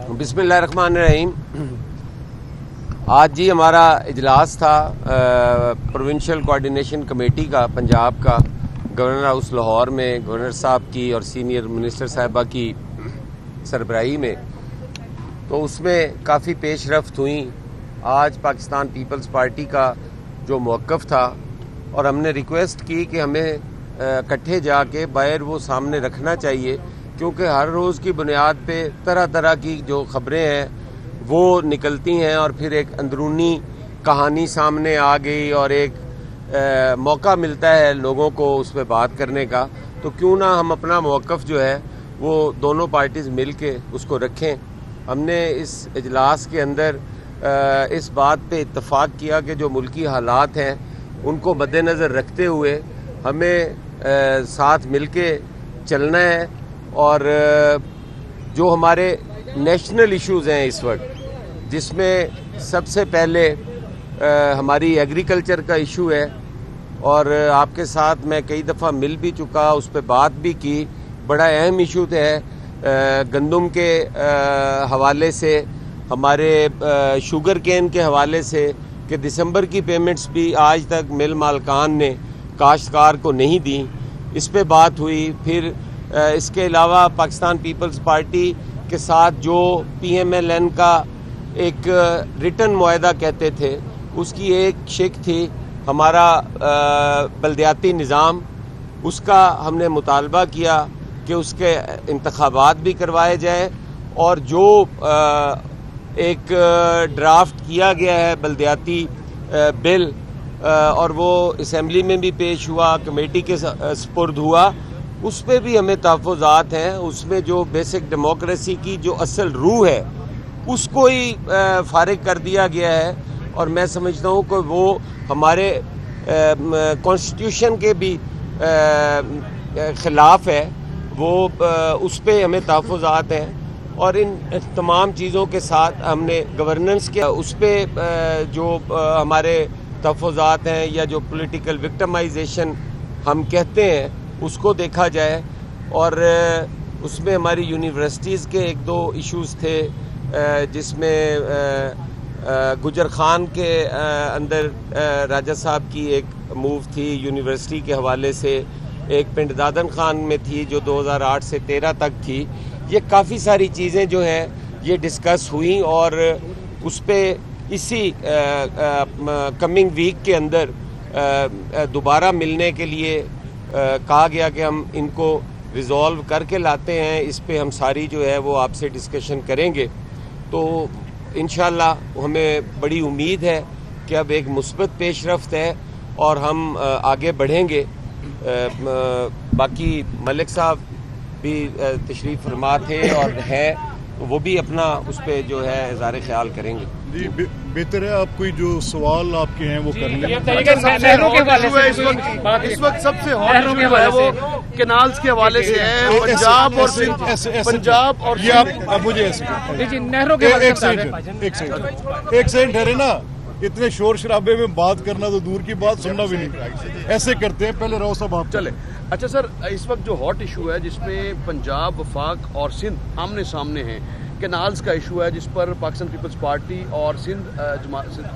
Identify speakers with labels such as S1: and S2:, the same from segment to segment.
S1: بسم اللہ الرحمن الرحیم۔ آج جی ہمارا اجلاس تھا پروونشل کوآرڈینیشن کمیٹی کا پنجاب کا گورنر ہاؤس لاہور میں، گورنر صاحب کی اور سینئر منسٹر صاحبہ کی سربراہی میں، تو اس میں کافی پیش رفت ہوئیں۔ آج پاکستان پیپلز پارٹی کا جو موقف تھا، اور ہم نے ریکویسٹ کی کہ ہمیں اکٹھے جا کے باہر وہ سامنے رکھنا چاہیے، کیونکہ ہر روز کی بنیاد پہ طرح طرح کی جو خبریں ہیں وہ نکلتی ہیں، اور پھر ایک اندرونی کہانی سامنے آ گئی اور ایک موقع ملتا ہے لوگوں کو اس پہ بات کرنے کا، تو کیوں نہ ہم اپنا موقف جو ہے وہ دونوں پارٹیز مل کے اس کو رکھیں۔ ہم نے اس اجلاس کے اندر اس بات پہ اتفاق کیا کہ جو ملکی حالات ہیں ان کو مد نظر رکھتے ہوئے ہمیں ساتھ مل کے چلنا ہے، اور جو ہمارے نیشنل ایشوز ہیں اس وقت، جس میں سب سے پہلے ہماری ایگریکلچر کا ایشو ہے، اور آپ کے ساتھ میں کئی دفعہ مل بھی چکا، اس پہ بات بھی کی۔ بڑا اہم ایشو ہے گندم کے حوالے سے، ہمارے شوگر کین کے حوالے سے، کہ دسمبر کی پیمنٹس بھی آج تک مل مالکان نے کاشتکار کو نہیں دیں، اس پہ بات ہوئی۔ پھر اس کے علاوہ پاکستان پیپلز پارٹی کے ساتھ جو پی ایم ایل این کا ایک ریٹن معاہدہ کہتے تھے، اس کی ایک شق تھی ہمارا بلدیاتی نظام، اس کا ہم نے مطالبہ کیا کہ اس کے انتخابات بھی کروائے جائیں، اور جو ایک ڈرافٹ کیا گیا ہے بلدیاتی بل، اور وہ اسمبلی میں بھی پیش ہوا، کمیٹی کے سپرد ہوا، اس پہ بھی ہمیں تحفظات ہیں۔ اس میں جو بیسک ڈیموکریسی کی جو اصل روح ہے اس کو ہی فارغ کر دیا گیا ہے، اور میں سمجھتا ہوں کہ وہ ہمارے کانسٹیٹیوشن کے بھی خلاف ہے، وہ اس پہ ہمیں تحفظات ہیں۔ اور ان تمام چیزوں کے ساتھ ہم نے گورننس کیا، اس پہ جو ہمارے تحفظات ہیں، یا جو پولیٹیکل وکٹمائزیشن ہم کہتے ہیں، اس کو دیکھا جائے۔ اور اس میں ہماری یونیورسٹیز کے ایک دو ایشوز تھے، جس میں گجر خان کے اندر راجہ صاحب کی ایک موو تھی یونیورسٹی کے حوالے سے، ایک پنڈ دادن خان میں تھی جو 2008 سے 13 تک تھی۔ یہ کافی ساری چیزیں جو ہیں یہ ڈسکس ہوئیں، اور اس پہ اسی کمنگ ویک کے اندر دوبارہ ملنے کے لیے کہا گیا کہ ہم ان کو ریزالو کر کے لاتے ہیں۔ اس پہ ہم ساری جو ہے وہ آپ سے ڈسکشن کریں گے، تو انشاءاللہ ہمیں بڑی امید ہے کہ اب ایک مثبت پیش رفت ہے اور ہم آگے بڑھیں گے۔ باقی ملک صاحب بھی تشریف فرما تھے اور ہیں، وہ بھی اپنا اس پہ جو ہے اظہار خیال کریں گے۔
S2: جی بہتر ہے آپ کوئی جو سوال آپ کے ہیں وہ کر لیں۔
S3: اس وقت سب سے ہاٹ ایشو ہے وہ کینالز کے حوالے سے ہے، پنجاب اور
S2: یہ آپ مجھے ایک سیکنڈ ٹھہرے نا، اتنے شور شرابے میں بات کرنا تو دور کی بات، سننا بھی نہیں، ایسے کرتے ہیں۔ پہلے راؤ صاحب آپ
S3: چلے۔ اچھا سر، اس وقت جو ہاٹ ایشو ہے جس میں پنجاب، وفاق اور سندھ آمنے سامنے ہیں، کینالز کا ایشو ہے جس پر پاکستان پیپلز پارٹی اور سندھ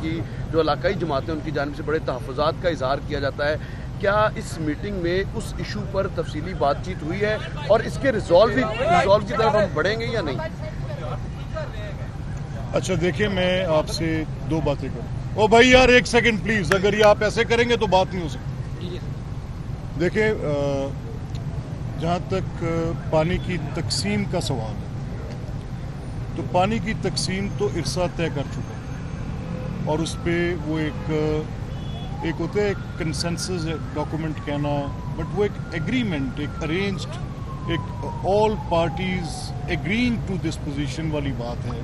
S3: کی جو علاقائی جماعتیں ان کی جانب سے بڑے تحفظات کا اظہار کیا جاتا ہے، کیا اس میٹنگ میں اس ایشو پر تفصیلی بات چیت ہوئی ہے، اور اس کے ریزالو کی طرف ہم بڑھیں گے یا نہیں؟
S2: اچھا دیکھیں، میں آپ سے دو باتیں کروں۔ او بھائی یار ایک سیکنڈ پلیز، اگر یہ آپ ایسے کریں گے تو بات نہیں ہو سکتی۔ دیکھیں، جہاں تک پانی کی تقسیم کا سوال ہے، تو پانی کی تقسیم تو ارسا طے کر چکا ہے، اور اس پہ وہ ایک ہوتا ہے کنسنسس ڈاکومنٹ کہنا، بٹ وہ ایک ایگریمنٹ، ایک ارینجڈ، ایک all parties agreeing to this position والی بات ہے،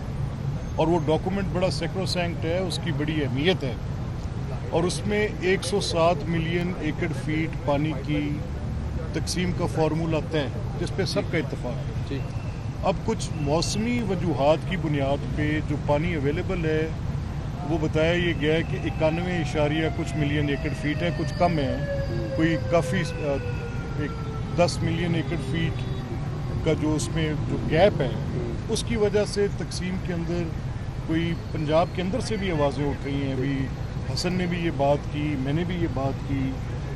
S2: اور وہ ڈاکومنٹ بڑا سیکروسینکٹ ہے، اس کی بڑی اہمیت ہے، اور اس میں 107 ملین ایکڑ فیٹ پانی کی تقسیم کا فارمولہ طے ہے، جس پہ سب کا اتفاق ہے۔ اب کچھ موسمی وجوہات کی بنیاد پہ جو پانی اویلیبل ہے وہ بتایا یہ گیا ہے کہ 91 کچھ ملین ایکڑ فیٹ ہے، کچھ کم ہے، کوئی کافی ایک 10 ملین ایکڑ فیٹ کا جو اس میں جو گیپ ہے اس کی وجہ سے تقسیم کے اندر کوئی پنجاب کے اندر سے بھی آوازیں اٹھ رہی ہیں. ابھی حسن نے بھی یہ بات کی, میں نے بھی یہ بات کی.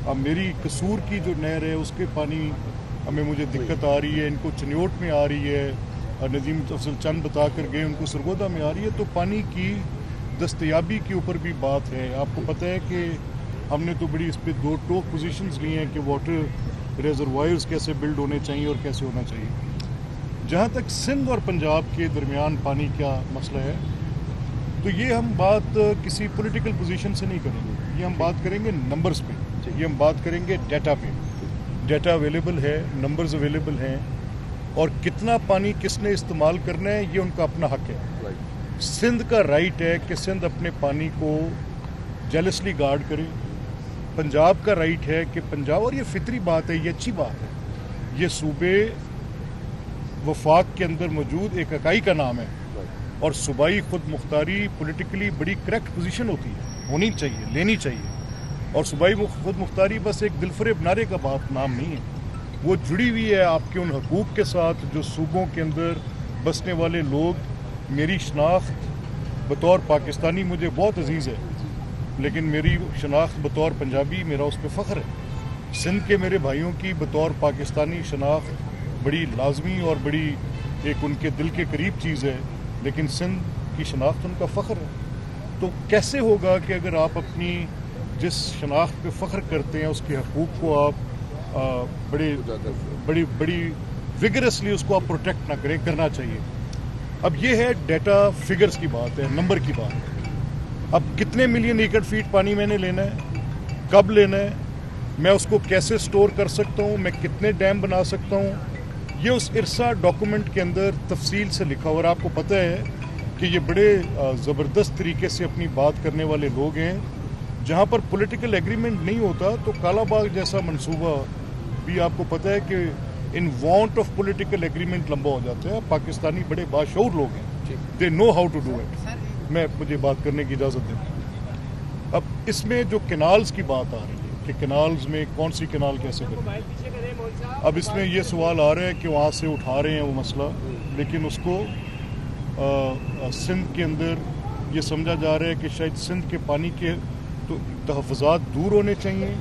S2: اب میری قصور کی جو نہر ہے اس کے پانی ہمیں مجھے دقت آ رہی ہے, ان کو چنیوٹ میں آ رہی ہے, اور ندیم افضل چند بتا کر گئے ان کو سرگودا میں آ رہی ہے. تو پانی کی دستیابی کے اوپر بھی بات ہے. آپ کو پتہ ہے کہ ہم نے تو بڑی اس پہ دو ٹوک پوزیشنز لی ہیں کہ واٹر ریزروائرز کیسے بلڈ ہونے چاہیے اور کیسے ہونا چاہیے. جہاں تک سندھ اور پنجاب کے درمیان پانی کا مسئلہ ہے تو یہ ہم بات کسی پولیٹیکل پوزیشن سے نہیں کریں گے, یہ ہم بات کریں گے نمبرز پہ, یہ ہم بات کریں گے ڈیٹا پہ. ڈیٹا اویلیبل ہے, نمبرز اویلیبل ہیں, اور کتنا پانی کس نے استعمال کرنا ہے یہ ان کا اپنا حق ہے. سندھ کا رائٹ ہے کہ سندھ اپنے پانی کو جیلسلی گارڈ کرے. پنجاب کا رائٹ ہے کہ پنجاب, اور یہ فطری بات ہے, یہ اچھی بات ہے, یہ صوبے وفاق کے اندر موجود ایک اکائی کا نام ہے, اور صوبائی خود مختاری پولیٹیکلی بڑی کریکٹ پوزیشن ہوتی ہے, ہونی چاہیے, لینی چاہیے. اور صوبائی خود مختاری بس ایک دلفریب نعرے کا بات نام نہیں ہے, وہ جڑی ہوئی ہے آپ کے ان حقوق کے ساتھ جو صوبوں کے اندر بسنے والے لوگ. میری شناخت بطور پاکستانی مجھے بہت عزیز ہے, لیکن میری شناخت بطور پنجابی میرا اس پہ فخر ہے. سندھ کے میرے بھائیوں کی بطور پاکستانی شناخت بڑی لازمی اور بڑی ایک ان کے دل کے قریب چیز ہے, لیکن سندھ کی شناخت ان کا فخر ہے. تو کیسے ہوگا کہ اگر آپ اپنی جس شناخت پہ فخر کرتے ہیں اس کے حقوق کو آپ بڑی وگرسلی اس کو آپ پروٹیکٹ نہ کریں. کرنا چاہیے. اب یہ ہے ڈیٹا فگرز کی بات ہے, نمبر کی بات ہے. اب کتنے ملین ایکڑ فیٹ پانی میں نے لینا ہے, کب لینا ہے, میں اس کو کیسے سٹور کر سکتا ہوں, میں کتنے ڈیم بنا سکتا ہوں, یہ اس ارسا ڈاکومنٹ کے اندر تفصیل سے لکھا. اور آپ کو پتہ ہے کہ یہ بڑے زبردست طریقے سے اپنی بات کرنے والے لوگ ہیں. جہاں پر پولیٹیکل ایگریمنٹ نہیں ہوتا تو کالا باغ جیسا منصوبہ بھی آپ کو پتہ ہے کہ in want of political agreement لمبا ہو جاتا ہے. پاکستانی بڑے باشعور لوگ ہیں, they know how to do it. مجھے بات کرنے کی اجازت دیں. اب اس میں جو کینالز کی بات آ رہی ہے کہ کینالز میں کون سی کینال کیسے کریں, اب اس میں یہ سوال آ رہا ہے کہ وہاں سے اٹھا رہے ہیں وہ مسئلہ, لیکن اس کو سندھ کے اندر یہ سمجھا جا رہا ہے کہ شاید سندھ کے پانی کے تو تحفظات دور ہونے چاہیے,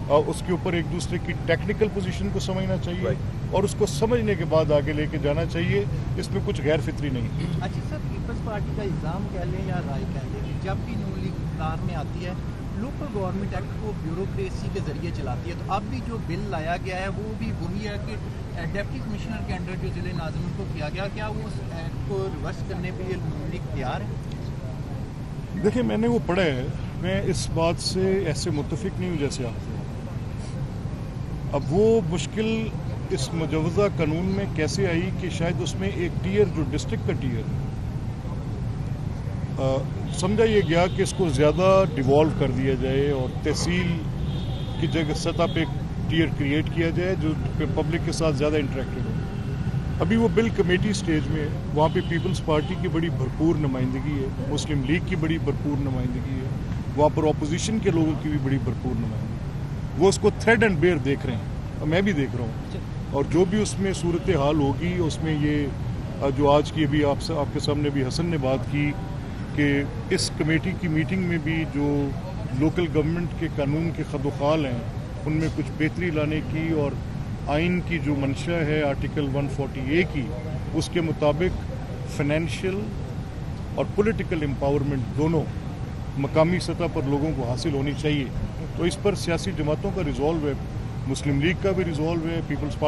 S2: اور اس کے اوپر ایک دوسرے کی ٹیکنیکل پوزیشن کو سمجھنا چاہیے, اور اس کو سمجھنے کے بعد آگے لے کے جانا چاہیے. اس میں کچھ غیر فطری نہیں.
S4: اچھا سر, پیپلز پارٹی کا الزام کہہ لیں یا رائے کہہ لیں, جب بھی نون لیگ اقتدار میں آتی ہے لوکل گورنمنٹ ایکٹ کو بیوروکریسی کے ذریعے چلاتی ہے. تو اب بھی جو بل لایا گیا ہے وہ بھی وہی ہے کہ ڈپٹی کمشنر کے انڈر جو ضلع ناظمین کو کیا گیا, کیا وہ اس ایکٹ کو ریورس کرنے کے لیے نون لیگ تیار ہے؟
S2: دیکھیں, میں نے وہ پڑھا ہے, میں اس بات سے ایسے متفق نہیں ہوں جیسے آپ کو. اب وہ مشکل اس مجوزہ قانون میں کیسے آئی کہ شاید اس میں ایک ٹیئر جو ڈسٹرکٹ کا ٹیئر سمجھا یہ گیا کہ اس کو زیادہ ڈیوالو کر دیا جائے اور تحصیل کی جگہ سطح پہ ٹیئر کریٹ کیا جائے جو پبلک کے ساتھ زیادہ انٹریکٹڈ ہو. ابھی وہ بل کمیٹی سٹیج میں ہے, وہاں پہ پیپلز پارٹی کی بڑی بھرپور نمائندگی ہے, مسلم لیگ کی بڑی بھرپور نمائندگی ہے, وہاں پر اپوزیشن کے لوگوں کی بھی بڑی بھرپور نمائندگی. وہ اس کو تھریڈ اینڈ بیئر دیکھ رہے ہیں, میں بھی دیکھ رہا ہوں, اور جو بھی اس میں صورتحال ہوگی اس میں یہ جو آج کی ابھی آپ کے سامنے بھی حسن نے بات کی کہ اس کمیٹی کی میٹنگ میں بھی جو لوکل گورنمنٹ کے قانون کے خد و خال ہیں ان میں کچھ بہتری لانے کی, اور آئین کی جو منشا ہے آرٹیکل 140A کی, اس کے مطابق فائنینشیل اور پولیٹیکل امپاورمنٹ دونوں مقامی سطح پر لوگوں کو حاصل ہونی چاہیے. تو اس پر سیاسی جماعتوں کا ریزالو ہے, مسلم لیگ کا بھی ریزالو ہے, پیپلز